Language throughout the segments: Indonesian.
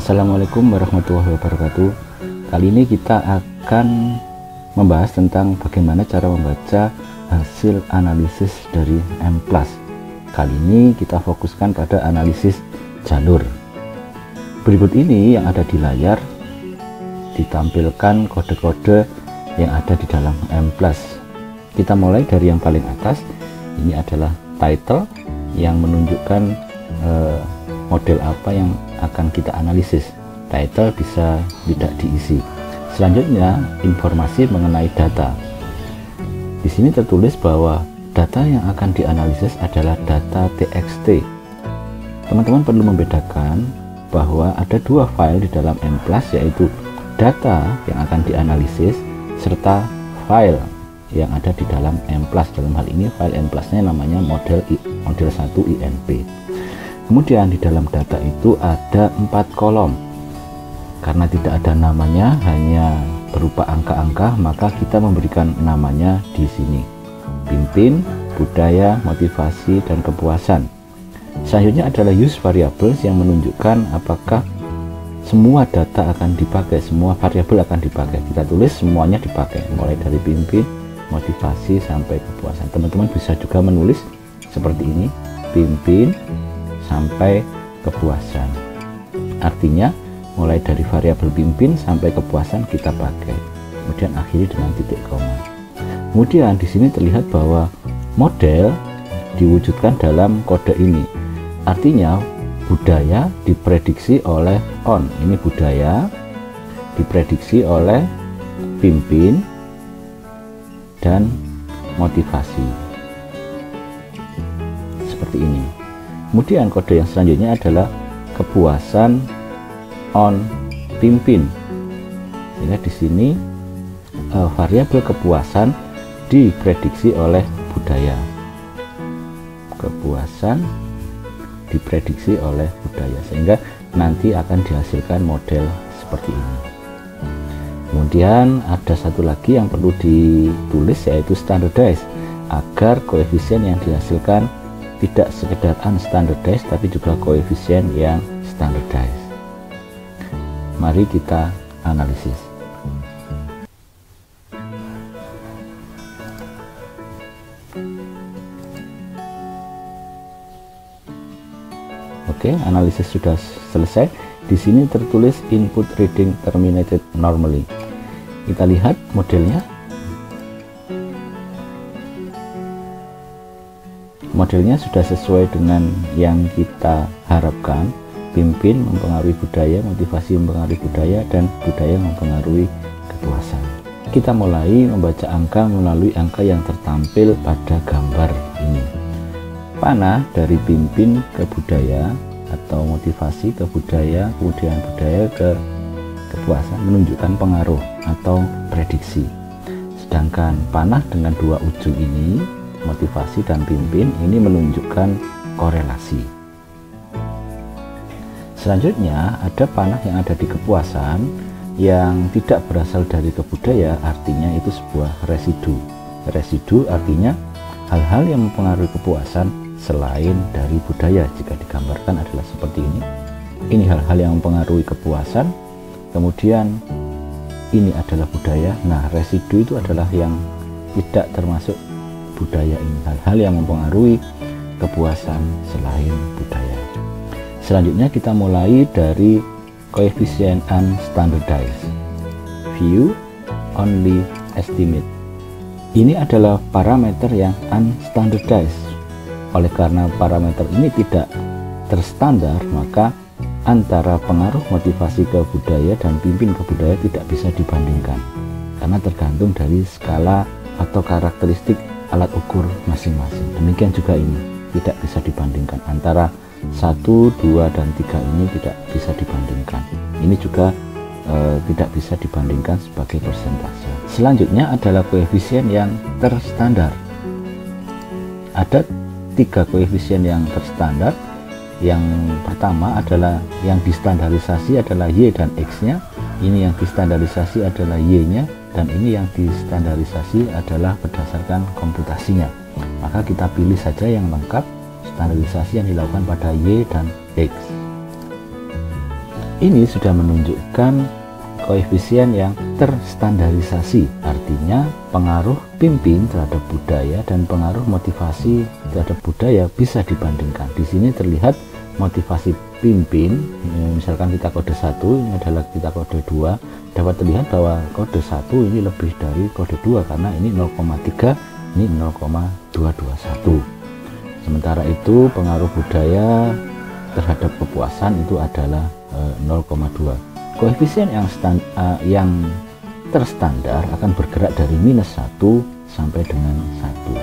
Assalamualaikum warahmatullahi wabarakatuh. Kali ini kita akan membahas tentang bagaimana cara membaca hasil analisis dari M+. Kali ini kita fokuskan pada analisis jalur. Berikut ini yang ada di layar ditampilkan kode-kode yang ada di dalam M+. Kita mulai dari yang paling atas. Ini adalah title yang menunjukkan model apa yang akan kita analisis. Title bisa tidak diisi. Selanjutnya informasi mengenai data. Di sini tertulis bahwa data yang akan dianalisis adalah data TXT. Teman-teman perlu membedakan bahwa ada dua file di dalam M+, yaitu data yang akan dianalisis serta file yang ada di dalam M+. Dalam hal ini file M+-nya namanya model 1 INP. Kemudian di dalam data itu ada 4 kolom. Karena tidak ada namanya, hanya berupa angka-angka, maka kita memberikan namanya di sini. Pimpin, budaya, motivasi, dan kepuasan. Selanjutnya adalah use variables yang menunjukkan apakah semua data akan dipakai, semua variabel akan dipakai. Kita tulis semuanya dipakai, mulai dari pimpin, motivasi, sampai kepuasan. Teman-teman bisa juga menulis seperti ini, pimpin sampai kepuasan. Artinya mulai dari variabel pimpin sampai kepuasan kita pakai. Kemudian akhiri dengan titik koma. Kemudian di sini terlihat bahwa model diwujudkan dalam kode ini. Artinya budaya diprediksi oleh on. Ini budaya diprediksi oleh pimpin dan motivasi. Seperti ini. Kemudian kode yang selanjutnya adalah kepuasan on pimpin. Sehingga di sini variabel kepuasan diprediksi oleh budaya. Kepuasan diprediksi oleh budaya, sehingga nanti akan dihasilkan model seperti ini. Kemudian ada satu lagi yang perlu ditulis, yaitu standardized, agar koefisien yang dihasilkan tidak sekedar unstandardized tapi juga koefisien yang standardized. Mari kita analisis. Oke, analisis sudah selesai. Di sini tertulis input reading terminated normally. Kita lihat modelnya. Modelnya sudah sesuai dengan yang kita harapkan. Pimpin mempengaruhi budaya, motivasi mempengaruhi budaya, dan budaya mempengaruhi kepuasan. Kita mulai membaca angka melalui angka yang tertampil pada gambar ini. Panah dari pimpin ke budaya atau motivasi ke budaya, kemudian budaya ke kepuasan menunjukkan pengaruh atau prediksi. Sedangkan panah dengan dua ujung ini, motivasi dan pimpin, ini menunjukkan korelasi. Selanjutnya ada panah yang ada di kepuasan yang tidak berasal dari kebudaya, artinya itu sebuah residu. Residu artinya hal-hal yang mempengaruhi kepuasan selain dari budaya. Jika digambarkan adalah seperti ini. Ini hal-hal yang mempengaruhi kepuasan, kemudian ini adalah budaya. Nah, residu itu adalah yang tidak termasuk budaya ini, hal-hal yang mempengaruhi kepuasan selain budaya. Selanjutnya kita mulai dari koefisien unstandardized. View only estimate. Ini adalah parameter yang unstandardized. Oleh karena parameter ini tidak terstandar, maka antara pengaruh motivasi ke budaya dan pimpin ke budaya tidak bisa dibandingkan, karena tergantung dari skala atau karakteristik alat ukur masing-masing. Demikian juga ini tidak bisa dibandingkan, antara 1, 2, dan 3 ini tidak bisa dibandingkan. Ini juga tidak bisa dibandingkan sebagai persentase. Selanjutnya adalah koefisien yang terstandar. Ada 3 koefisien yang terstandar. Yang pertama adalah yang distandarisasi adalah Y dan X-nya. Ini yang distandarisasi adalah Y-nya, dan ini yang distandarisasi adalah berdasarkan komputasinya. Maka kita pilih saja yang lengkap, standarisasi yang dilakukan pada Y dan X. Ini sudah menunjukkan koefisien yang terstandarisasi, artinya pengaruh pimpin terhadap budaya dan pengaruh motivasi terhadap budaya bisa dibandingkan. Di sini terlihat motivasi pimpin, misalkan kita kode 1, ini adalah kita kode 2, dapat terlihat bahwa kode 1 ini lebih dari kode 2 karena ini 0,3, ini 0,221. Sementara itu pengaruh budaya terhadap kepuasan itu adalah 0,2. Koefisien yang terstandar akan bergerak dari -1 sampai dengan 1.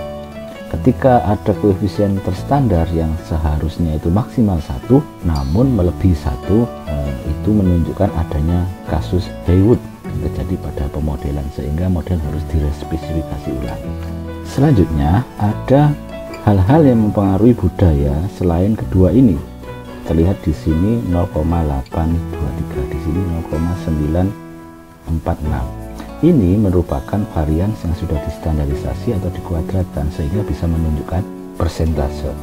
Ketika ada koefisien terstandar yang seharusnya itu maksimal 1 namun melebihi 1, itu menunjukkan adanya kasus Haywood terjadi pada pemodelan, sehingga model harus direspesifikasi ulang. Selanjutnya ada hal-hal yang mempengaruhi budaya selain kedua ini. Terlihat di sini 0,823, di sini 0,946. Ini merupakan varian yang sudah distandarisasi atau dikuadratkan sehingga bisa menunjukkan persentase.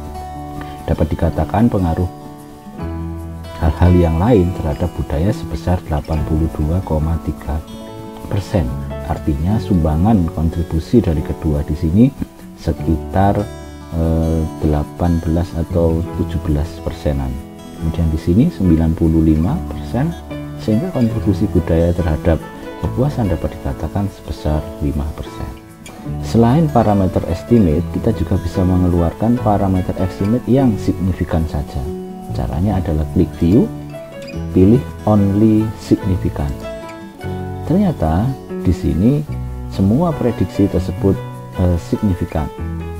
Dapat dikatakan pengaruh hal-hal yang lain terhadap budaya sebesar 82,3%. Artinya sumbangan kontribusi dari kedua di sini sekitar 18 atau 17%-an. Kemudian di sini 95%, sehingga kontribusi budaya terhadap kepuasan dapat dikatakan sebesar 5%. Selain parameter estimate, kita juga bisa mengeluarkan parameter estimate yang signifikan saja. Caranya adalah klik view, pilih only significant. Ternyata di sini semua prediksi tersebut signifikan.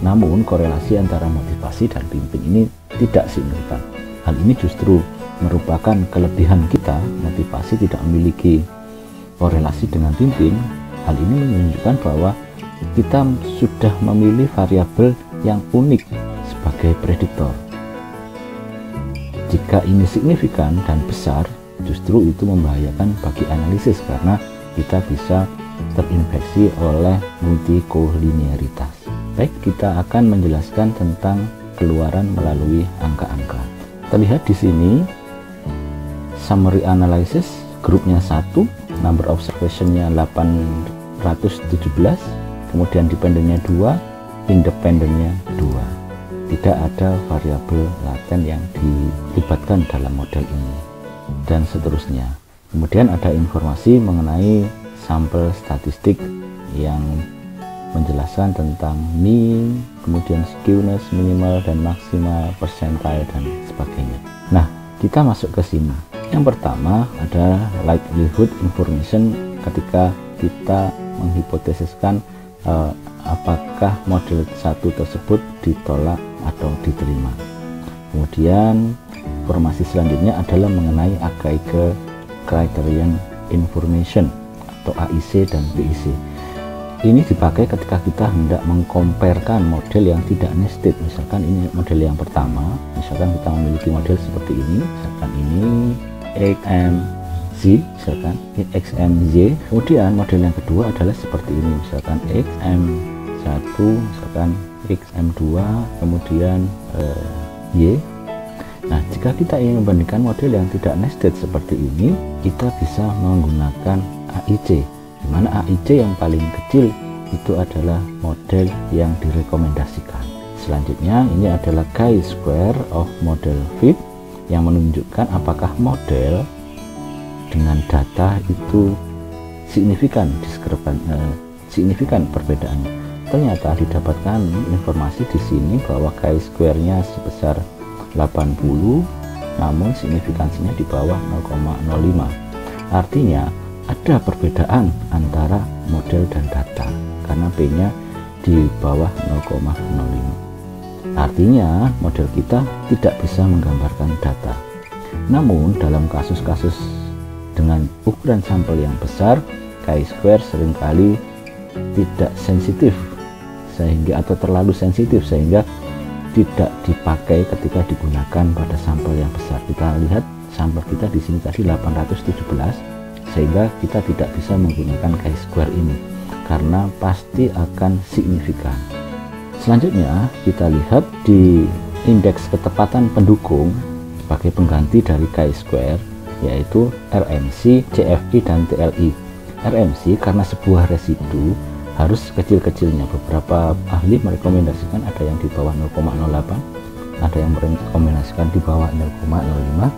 Namun korelasi antara motivasi dan pimpin ini tidak signifikan. Hal ini justru merupakan kelebihan kita. Motivasi tidak memiliki korelasi dengan pimpin. Hal ini menunjukkan bahwa kita sudah memilih variabel yang unik sebagai prediktor. Jika ini signifikan dan besar, justru itu membahayakan bagi analisis karena kita bisa terinfeksi oleh multikoliniaritas. Baik, kita akan menjelaskan tentang keluaran melalui angka-angka. Terlihat di sini summary analysis, grupnya 1, number observation-nya 817, kemudian dependennya 2, independennya 2. Tidak ada variabel laten yang dilibatkan dalam model ini, dan seterusnya. Kemudian ada informasi mengenai sampel statistik yang menjelaskan tentang mean, kemudian skewness, minimal dan maksimal, percentile dan sebagainya. Nah, kita masuk ke sini. Yang pertama ada likelihood information ketika kita menghipotesiskan apakah model 1 tersebut ditolak atau diterima. Kemudian informasi selanjutnya adalah mengenai Agaike Criterion Information atau AIC dan BIC. Ini dipakai ketika kita hendak mengkomparkan model yang tidak nested. Misalkan ini model yang pertama, misalkan kita memiliki model seperti ini, misalkan ini XMZ, misalkan XMZ. Kemudian model yang kedua adalah seperti ini, misalkan XM1, misalkan XM2, kemudian Y. Nah, jika kita ingin membandingkan model yang tidak nested seperti ini, kita bisa menggunakan AIC, di mana AIC yang paling kecil itu adalah model yang direkomendasikan. Selanjutnya ini adalah chi-square of model fit yang menunjukkan apakah model dengan data itu signifikan signifikan perbedaannya. Ternyata didapatkan informasi di sini bahwa chi-square-nya sebesar 80, namun signifikansinya di bawah 0,05. Artinya ada perbedaan antara model dan data karena P-nya di bawah 0,05. Artinya model kita tidak bisa menggambarkan data. Namun dalam kasus-kasus dengan ukuran sampel yang besar, chi-square seringkali tidak sensitif sehingga atau terlalu sensitif sehingga tidak dipakai ketika digunakan pada sampel yang besar. Kita lihat sampel kita di sini tadi 817, sehingga kita tidak bisa menggunakan chi-square ini karena pasti akan signifikan. Selanjutnya kita lihat di indeks ketepatan pendukung sebagai pengganti dari chi-square. yaitu RMC, CFI, dan TLI. RMC karena sebuah residu harus kecil-kecilnya. Beberapa ahli merekomendasikan ada yang di bawah 0,08, ada yang merekomendasikan di bawah 0,05,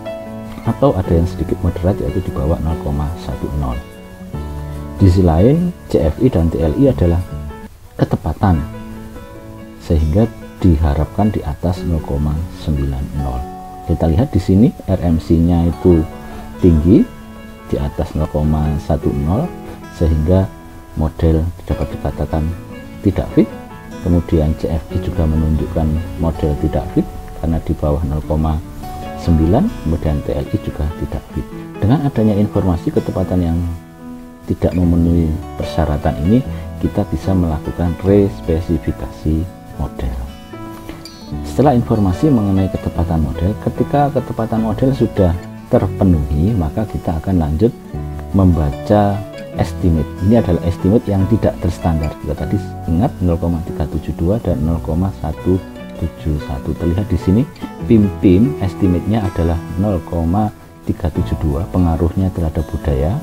atau ada yang sedikit moderat yaitu di bawah 0,10. Di sisi lain, CFI dan TLI adalah ketepatan, sehingga diharapkan di atas 0,90. Kita lihat di sini RMC-nya itu tinggi di atas 0,10, sehingga model dapat dikatakan tidak fit. Kemudian CFI juga menunjukkan model tidak fit karena di bawah 0,9, kemudian TLI juga tidak fit. Dengan adanya informasi ketepatan yang tidak memenuhi persyaratan ini, kita bisa melakukan respesifikasi model. Setelah informasi mengenai ketepatan model, ketika ketepatan model sudah terpenuhi, maka kita akan lanjut membaca estimate. Ini adalah estimate yang tidak terstandar. Kita tadi ingat 0,372 dan 0,171. Terlihat di sini PIM estimate-nya adalah 0,372, pengaruhnya terhadap budaya.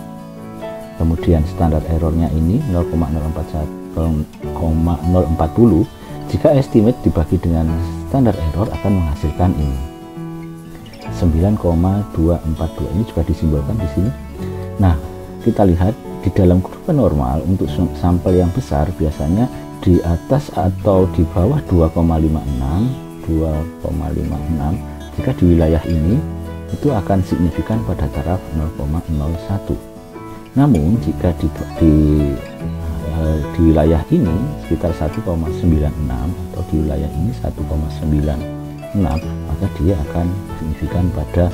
Kemudian standar errornya ini 0,040. Jika estimate dibagi dengan standar error akan menghasilkan ini 9,242. Ini juga disimbolkan di sini. Nah, kita lihat di dalam kurva normal untuk sampel yang besar biasanya di atas atau di bawah 2,56. Jika di wilayah ini itu akan signifikan pada taraf 0,01. Namun jika di wilayah ini sekitar 1,96 atau di wilayah ini 1,96, maka dia akan signifikan pada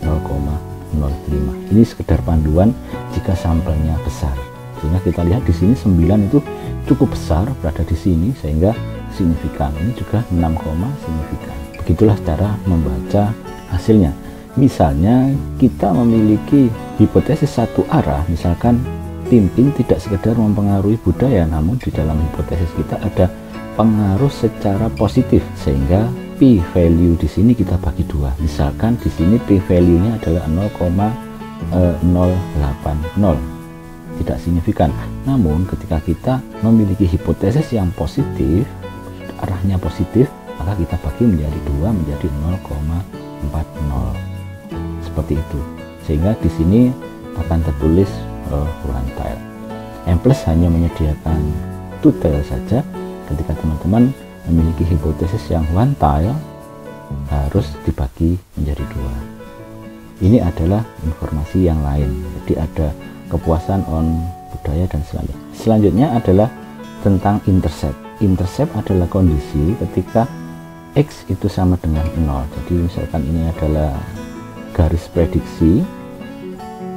0,05. Ini sekedar panduan jika sampelnya besar. Sehingga kita lihat di sini 9 itu cukup besar berada di sini sehingga signifikan. Ini juga 6, signifikan. Begitulah cara membaca hasilnya. Misalnya kita memiliki hipotesis satu arah, misalkan PIM tidak sekedar mempengaruhi budaya, namun di dalam hipotesis kita ada pengaruh secara positif, sehingga P value di sini kita bagi dua. Misalkan di sini P value-nya adalah 0,080, tidak signifikan. Namun ketika kita memiliki hipotesis yang positif, arahnya positif, maka kita bagi menjadi dua, menjadi 0,40. Seperti itu. Sehingga di sini akan tertulis one tile. M+ hanya menyediakan two tile saja. Ketika teman-teman memiliki hipotesis yang one tile, harus dibagi menjadi dua. Ini adalah informasi yang lain. Jadi ada kepuasan on budaya dan selanjutnya. Selanjutnya adalah tentang intercept. Intercept adalah kondisi ketika X itu sama dengan 0. Jadi misalkan ini adalah garis prediksi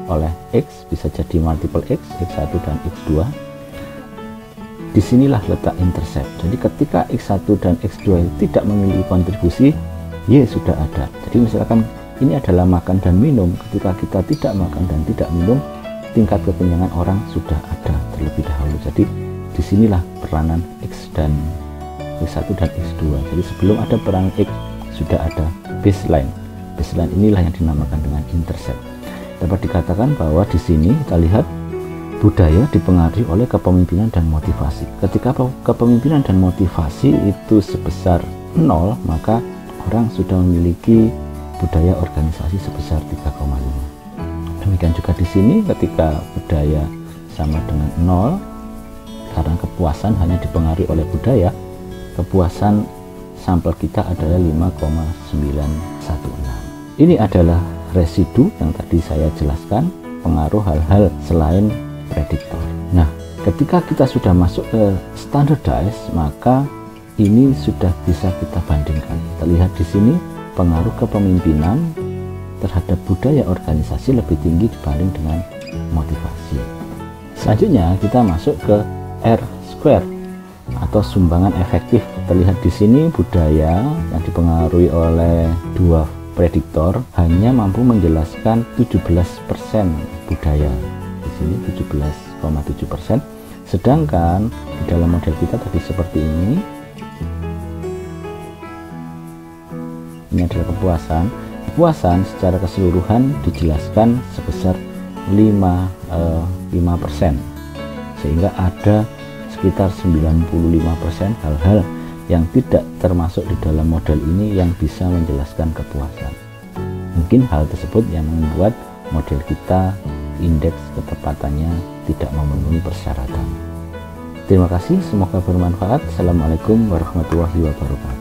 oleh X, bisa jadi multiple X, X1 dan X2. Disinilah letak intercept. Jadi ketika X1 dan X2 tidak memiliki kontribusi, Y sudah ada. Jadi misalkan ini adalah makan dan minum, ketika kita tidak makan dan tidak minum, tingkat kekenyangan orang sudah ada terlebih dahulu. Jadi disinilah peranan X dan X1 dan X2. Jadi sebelum ada peranan X, sudah ada baseline. Baseline inilah yang dinamakan dengan intercept. Dapat dikatakan bahwa di sini kita lihat budaya dipengaruhi oleh kepemimpinan dan motivasi. Ketika kepemimpinan dan motivasi itu sebesar 0, maka orang sudah memiliki budaya organisasi sebesar 3,5. Demikian juga di sini ketika budaya sama dengan 0, karena kepuasan hanya dipengaruhi oleh budaya, kepuasan sampel kita adalah 5,916. Ini adalah residu yang tadi saya jelaskan, pengaruh hal-hal selain prediktor. Nah, ketika kita sudah masuk ke standardized, maka ini sudah bisa kita bandingkan. Kita lihat di sini pengaruh kepemimpinan terhadap budaya organisasi lebih tinggi dibanding dengan motivasi. Selanjutnya kita masuk ke R-square atau sumbangan efektif. Terlihat di sini budaya yang dipengaruhi oleh dua prediktor hanya mampu menjelaskan 17% budaya. Di sini 17,7%. Sedangkan di dalam model kita tadi seperti ini adalah kepuasan. kepuasan secara keseluruhan dijelaskan sebesar 5%, sehingga ada sekitar 95% hal-hal yang tidak termasuk di dalam model ini yang bisa menjelaskan kepuasan. Mungkin hal tersebut yang membuat model kita indeks ketepatannya tidak memenuhi persyaratan. Terima kasih, semoga bermanfaat. Assalamualaikum warahmatullahi wabarakatuh.